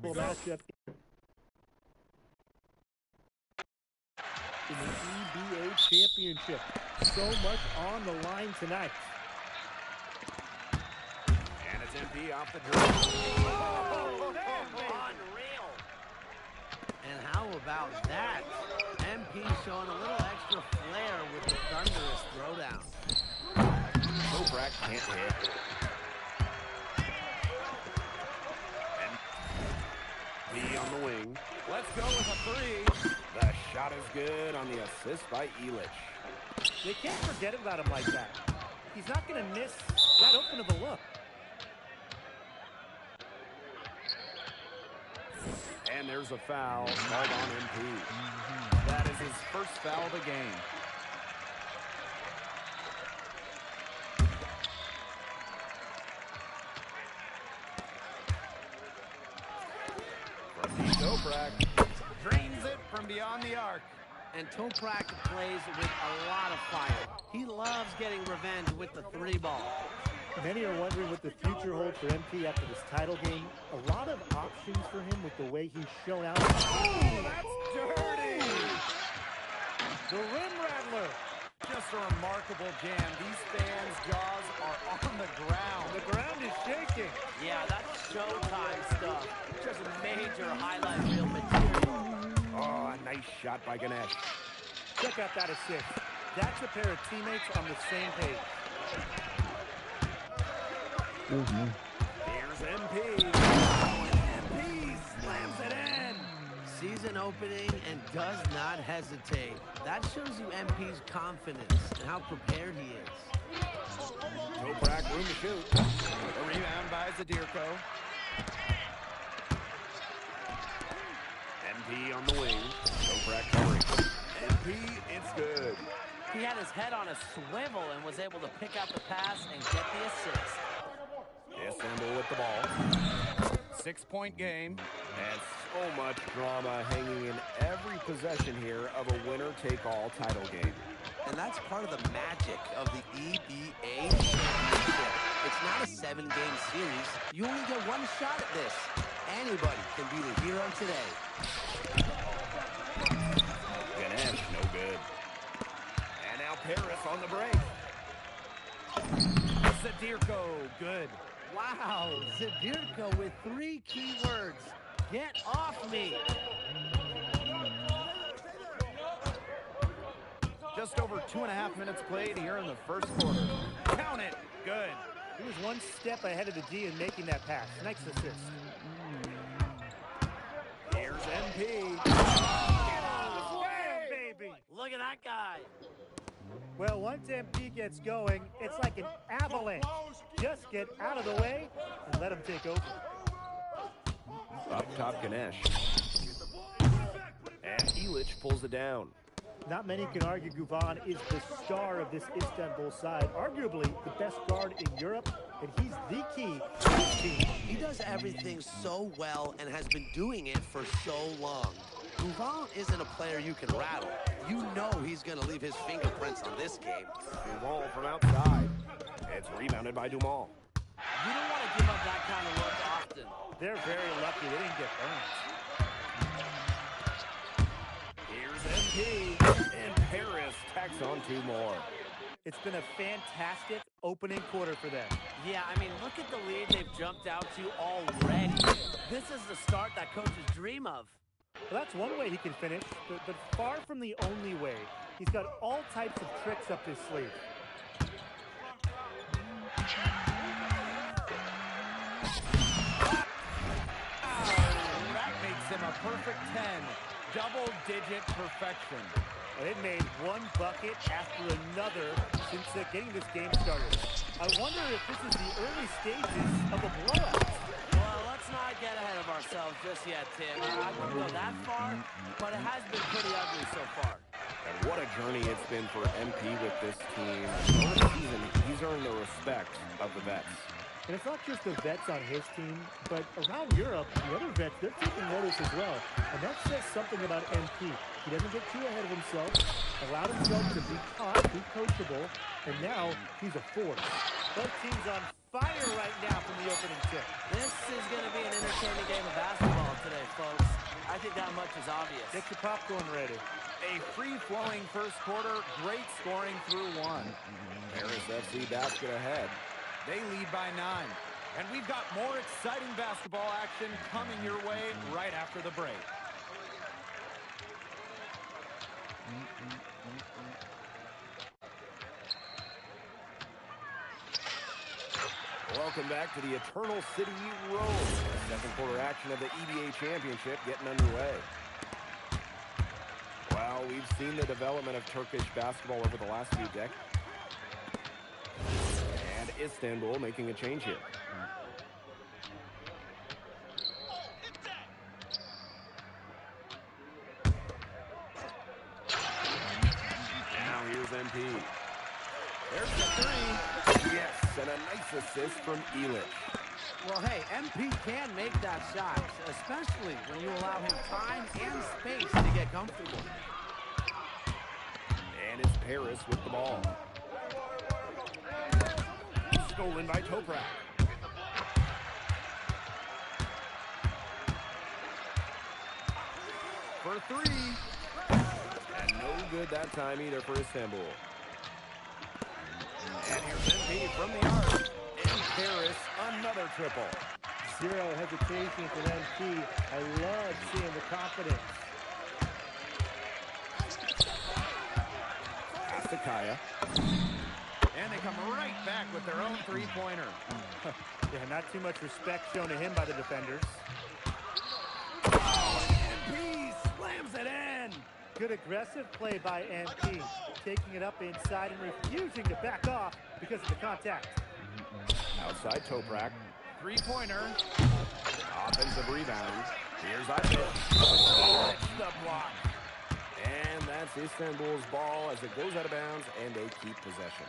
Matchup in the EBA championship. So much on the line tonight. And it's MP off the dribble. Unreal. And how about that? MP showing a little extra flair with the thunderous throwdown. Toprak can't hit. MP on the wing. Let's go with a three. The shot is good on the assist by Elich. They can't forget about him like that. He's not going to miss that open of a look. And there's a foul called on MP. That is his first foul of the game. Toprak drains it from beyond the arc. And Toprak plays with a lot of fire. He loves getting revenge with the three ball. Many are wondering what the future holds for MP after this title game. A lot of options for him with the way he's shown out. Oh, that's dirty! The rim rattler. Just a remarkable jam. These fans' jaws are on the ground. The ground is shaking. Yeah, that's showtime stuff. Just major highlight reel material. Oh, a nice shot by Ganesh. Check out that assist. That's a pair of teammates on the same page. Here's MP. MP slams it in. Season opening and does not hesitate. That shows you MP's confidence and how prepared he is. Toprak room to shoot. The rebound by Zadirko. MP on the wing. Toprak covering. MP, it's good. He had his head on a swivel and was able to pick out the pass and get the assist. Istanbul with the ball. 6-point game. And so much drama hanging in every possession here of a winner-take-all title game. And that's part of the magic of the EBA championship. It's not a 7-game series. You only get one shot at this. Anybody can be the hero today. Ganesh, no good. And now Paris on the break. Zadirko, good. Wow, Zadirko with 3 key words. Get off me. Just over 2.5 minutes played here in the first quarter. Count it. Good. He was one step ahead of the D in making that pass. Nice assist. Here's MP. Bam, baby. Look at that guy. Well, once MP gets going, it's like an avalanche. Just get out of the way and let him take over. Up top, Ganesh. And Illich pulls it down. Not many can argue Guvan is the star of this Istanbul side, arguably the best guard in Europe, and he's the key to this team. He does everything so well and has been doing it for so long. Guvan isn't a player you can rattle. You know he's going to leave his fingerprints on this game. Duval from outside. It's rebounded by Dumal. You don't want to give up that kind of look often. They're very lucky they didn't get burned. Here's MP, and Paris tacks on 2 more. It's been a fantastic opening quarter for them. Yeah, I mean, look at the lead they've jumped out to already. This is the start that coaches dream of. Well, that's one way he can finish, but far from the only way. He's got all types of tricks up his sleeve. That makes him a perfect 10. Double-digit perfection. And it made one bucket after another since getting this game started. I wonder if this is the early stages of a blowout. Well, let's not get ahead of ourselves just yet, Tim. I wouldn't go that far, but it has been pretty ugly so far. And what a journey it's been for MP with this team. Over the season, he's earned the respect of the vets. And it's not just the vets on his team, but around Europe, the other vets, they're taking notice as well. And that says something about MP. He doesn't get too ahead of himself, allowed himself to be taught, be coachable, and now he's a force. Both teams on fire right now from the opening tip. This is going to be an entertaining game of basketball today, folks. I think that much is obvious. Get your popcorn ready. A free-flowing first quarter, great scoring through 1. Paris FC basket ahead. They lead by 9. And we've got more exciting basketball action coming your way right after the break. Welcome back to the Eternal City Rome. Second quarter action of the EBA Championship getting underway. Well, we've seen the development of Turkish basketball over the last few decades. And Istanbul making a change here. Now here's MP. There's the 3. Yes, and a nice assist from Illich. Well, hey, MP can make that shot, especially when you allow him time and space to get comfortable. And it's Paris with the ball. Stolen by Toprak. For 3. And no good that time either for Istanbul. And here's MP from the arc. And Paris, another triple. Zero hesitation for MP. I love seeing the confidence. Pass to Kaya. And they come right back with their own three-pointer. Yeah, not too much respect shown to him by the defenders. MP slams it in. Good aggressive play by MP. Taking it up inside and refusing to back off because of the contact. Outside Toprak. Three-pointer. Offensive rebound. Here's Illich. The block. And that's Istanbul's ball as it goes out of bounds and they keep possession.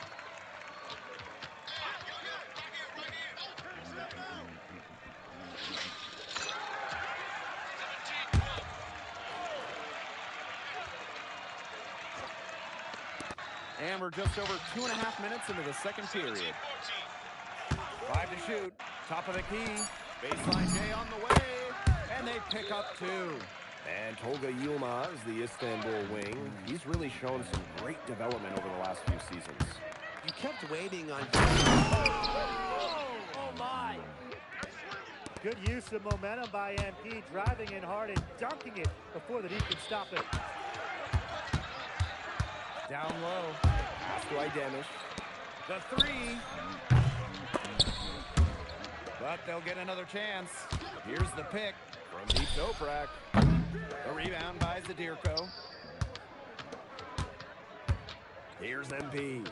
And we're just over 2.5 minutes into the second period. 5 to shoot. Top of the key. Baseline J on the way. And they pick up 2. And Tolga Yilmaz, the Istanbul wing, he's really shown some great development over the last few seasons. You kept waiting on... Oh, my. Good use of momentum by MP, driving in hard and dunking it before the D can stop it. Down low. Pass to Idemish. The 3. But they'll get another chance. Here's the pick From deep Toprak. The rebound by Zadirko. Here's MP.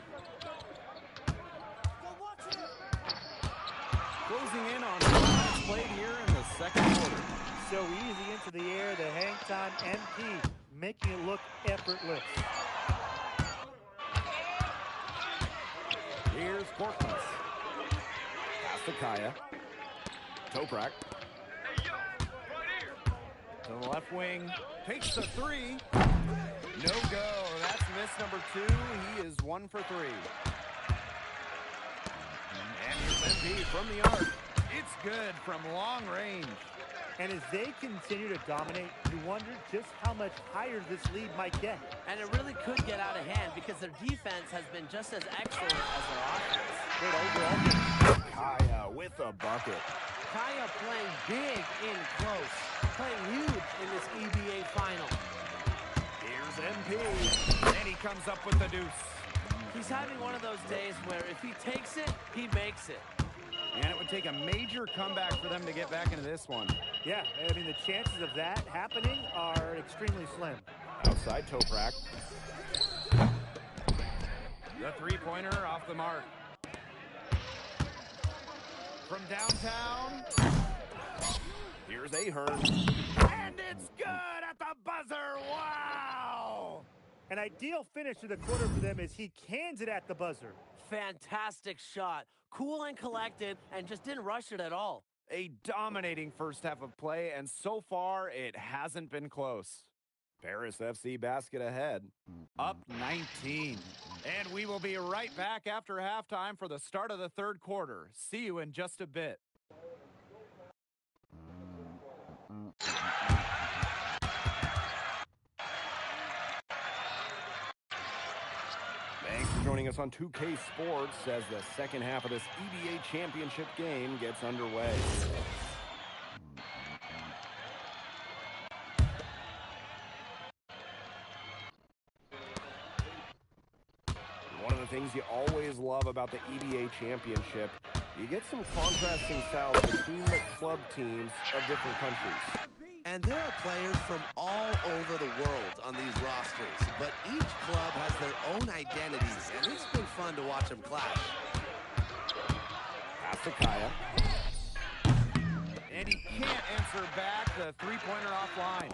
Closing in on 5 minutes played here in the second quarter. so easy into the air. The hang time, MP, making it look effortless. Here's Portland. Pass to Kaya. Toprak. To the left wing. Takes the three. No go. That's miss number 2. He is 1 for 3. And here's MP from the arc. It's good from long range. And as they continue to dominate, you wonder just how much higher this lead might get. And it really could get out of hand because their defense has been just as excellent as their offense. Great overall. Kaya with a bucket. Kaya playing big in close, playing huge in this EBA final. Here's MP, and he comes up with the deuce. He's having one of those days where if he takes it, he makes it. And it would take a major comeback for them to get back into this one. Yeah, I mean, the chances of that happening are extremely slim. Outside Toprak. The three-pointer off the mark. From downtown, here's Ahern. And it's good at the buzzer. Wow! An ideal finish to the quarter for them as he cans it at the buzzer. Fantastic shot. Cool and collected, and just didn't rush it at all. A dominating first half of play, and so far, it hasn't been close. Paris FC basket ahead, up 19. And we will be right back after halftime for the start of the third quarter. See you in just a bit. Thanks for joining us on 2K Sports as the second half of this EBA championship game gets underway. One of the things you always love about the EBA championship, you get some contrasting styles between the club teams of different countries. And there are players from all over the world on these rosters, but each club has their own identities, and it's been fun to watch them clash. Pass to Kaya. And he can't answer back the three-pointer offline.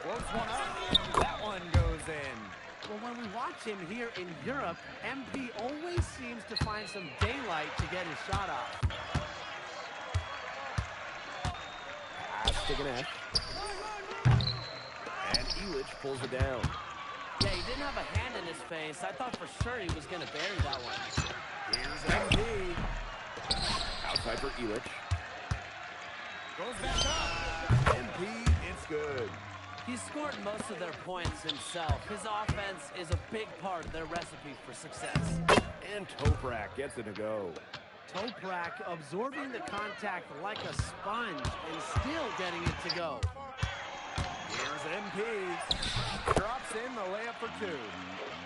Floats one up. That one goes in. Well, when we watch him here in Europe, MP always seems to find some daylight to get his shot off. Pass to Ganesh. And Elich pulls it down. Yeah, he didn't have a hand in his face. I thought for sure he was going to bury that one. Here's MP. Outside for Elich. Goes back up. MP, it's good. He scored most of their points himself. His offense is a big part of their recipe for success. And Toprak gets it to go. Toprak absorbing the contact like a sponge and still getting it to go. Here's MP. Drops in the layup for 2.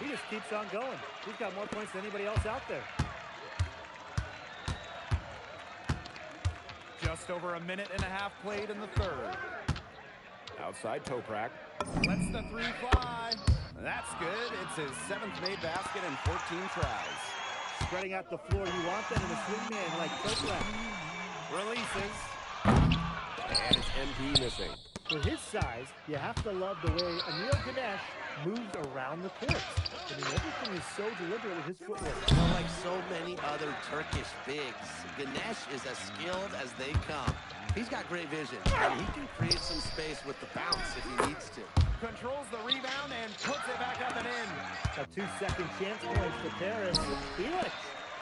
He just keeps on going. He's got more points than anybody else out there. Just over a minute and a half played in the third. Outside Toprak. Lets the three fly. That's good. It's his 7th made basket in 14 tries. Spreading out the floor. You want them in a swingman like Toprak. Releases. And it's MP missing. With his size, you have to love the way Anil Ganesh moves around the court. I mean, everything is so deliberate with his footwork. Well, like so many other Turkish bigs, Ganesh is as skilled as they come. He's got great vision, and he can create some space with the bounce if he needs to. Controls the rebound and puts it back up and in. A 2-second chance points for Paris. Felix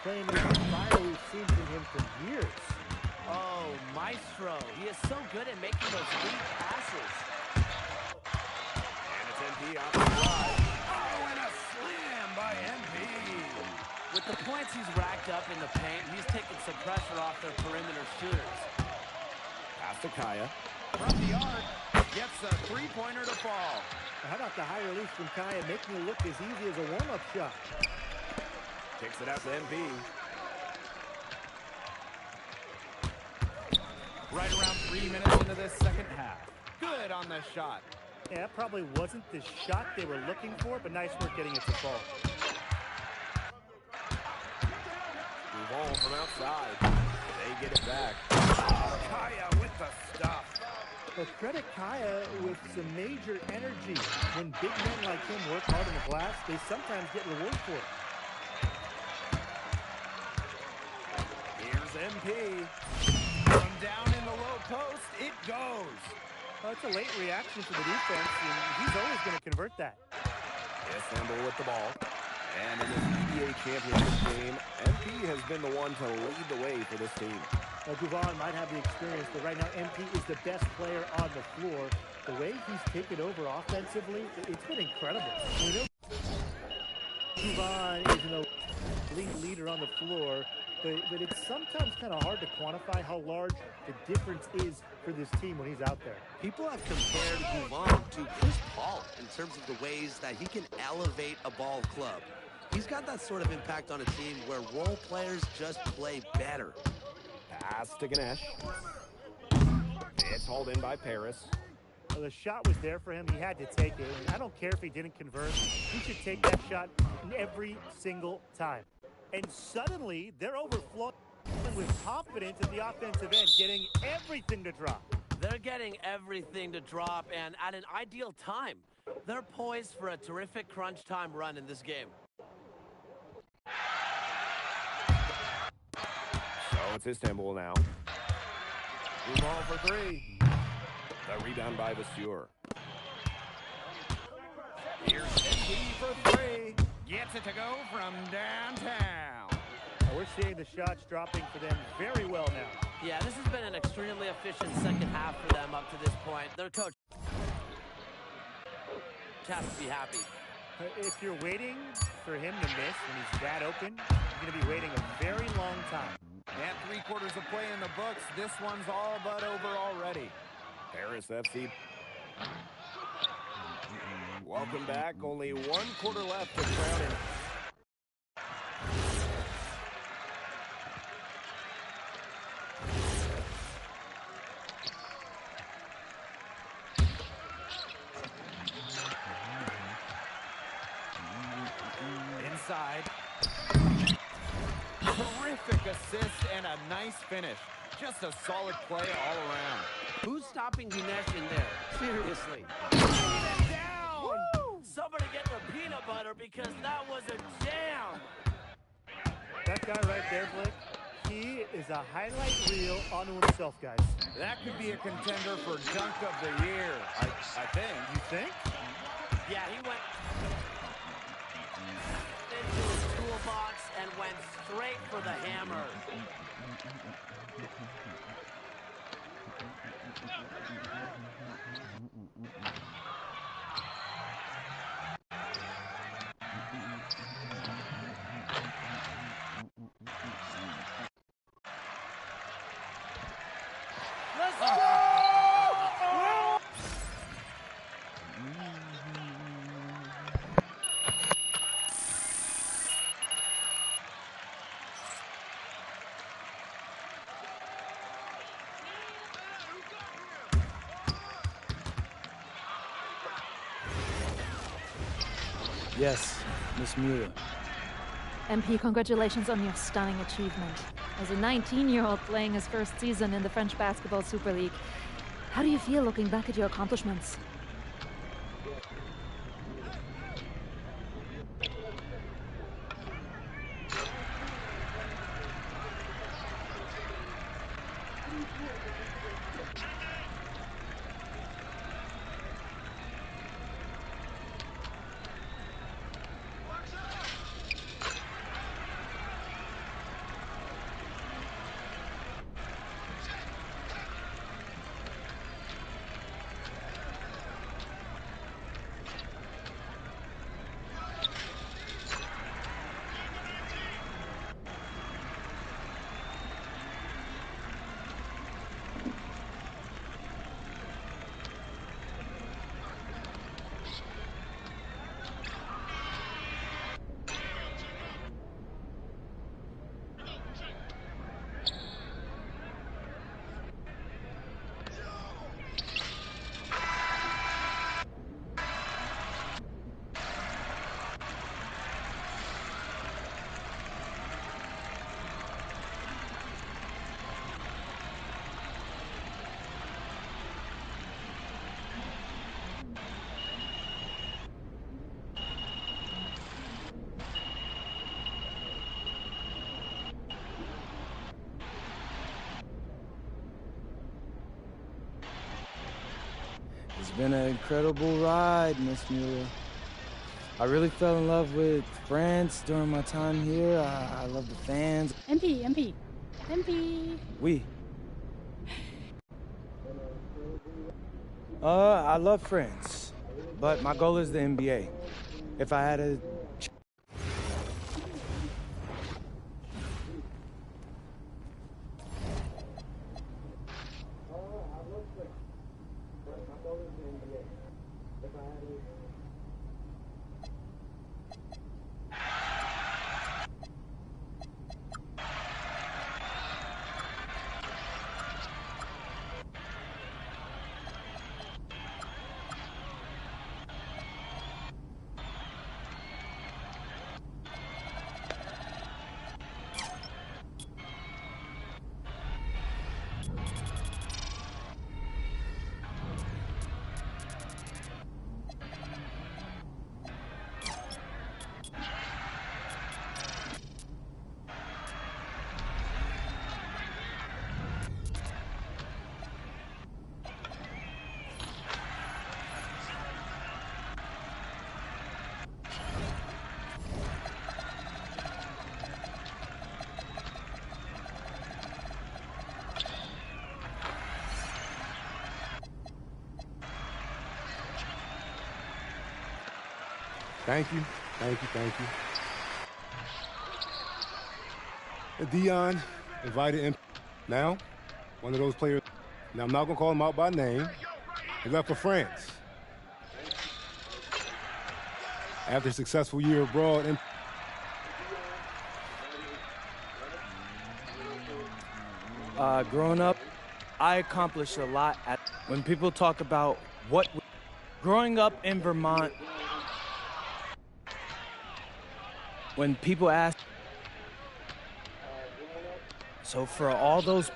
playing with the fire we've seen from him for years. Oh, maestro. He is so good at making those deep passes. And it's MP off the drive. Oh, and a slam by MP. With the points he's racked up in the paint, he's taken some pressure off their perimeter shooters. Pass to Kaya. From the arc, gets a three-pointer to fall. How about the high release from Kaya, making it look as easy as a warm-up shot? Kicks it out to MP. Right around 3 minutes into this second half. Good on the shot. Yeah, that probably wasn't the shot they were looking for, but nice work getting it to fall. Ball from outside. They get it back. Kaya with the stuff. Well, credit Kaya with some major energy. When big men like him work hard on the glass, they sometimes get rewarded for it. Here's MP. From down in the low post, it goes. Well, it's a late reaction for the defense, and he's always going to convert that. Istanbul with the ball. And in this EBA championship game, MP has been the one to lead the way for this team. Guvan might have the experience, but right now MP is the best player on the floor. The way he's taken over offensively, it's been incredible. We know Guvan is an elite leader on the floor, but it's sometimes kind of hard to quantify how large the difference is for this team when he's out there. People have compared Guvan to Chris Paul in terms of the ways that he can elevate a ball club. He's got that sort of impact on a team where role players just play better. Pass to Ganesh. It's hauled in by Paris. Well, the shot was there for him. He had to take it. And I don't care if he didn't convert. He should take that shot every single time. And suddenly, they're overflowing with confidence at the offensive end, getting everything to drop. They're getting everything to drop, and at an ideal time. They're poised for a terrific crunch time run in this game. So it's Istanbul now. Blue ball for three. The rebound by Vasseur. Here's MP for three. Gets it to go from downtown. We're seeing the shots dropping for them very well now. Yeah, this has been an extremely efficient second half for them up to this point. Their coach has to be happy. If you're waiting for him to miss when he's that open, you're going to be waiting a very long time. And 3/4 of play in the books. This one's all but over already. Paris FC. Welcome back. Only 1/4 left to crown it. Inside. Terrific assist and a nice finish. Just a solid play all around. Who's stopping Ganesh in there? Seriously. Down! Woo! Somebody get the peanut butter because that was a jam. That guy right there, Blake, he is a highlight reel onto himself, guys. That could be a contender for dunk of the year, I think. You think? Yeah, he went into his toolbox and went straight for the hammer. Let's go! Yes, Miss Mueller. MP, congratulations on your stunning achievement. As a 19-year-old playing his first season in the French Basketball Super League, how do you feel looking back at your accomplishments? been an incredible ride, Miss Mueller. I really fell in love with France during my time here. I love the fans. MP. Oui. I love France, but my goal is the NBA. If I had a Thank you. Dion invited him. Now, one of those players, now I'm not going to call him out by name, he left for France. After a successful year abroad. Growing up, I accomplished a lot. When people talk about growing up in Vermont, when people ask, so for all those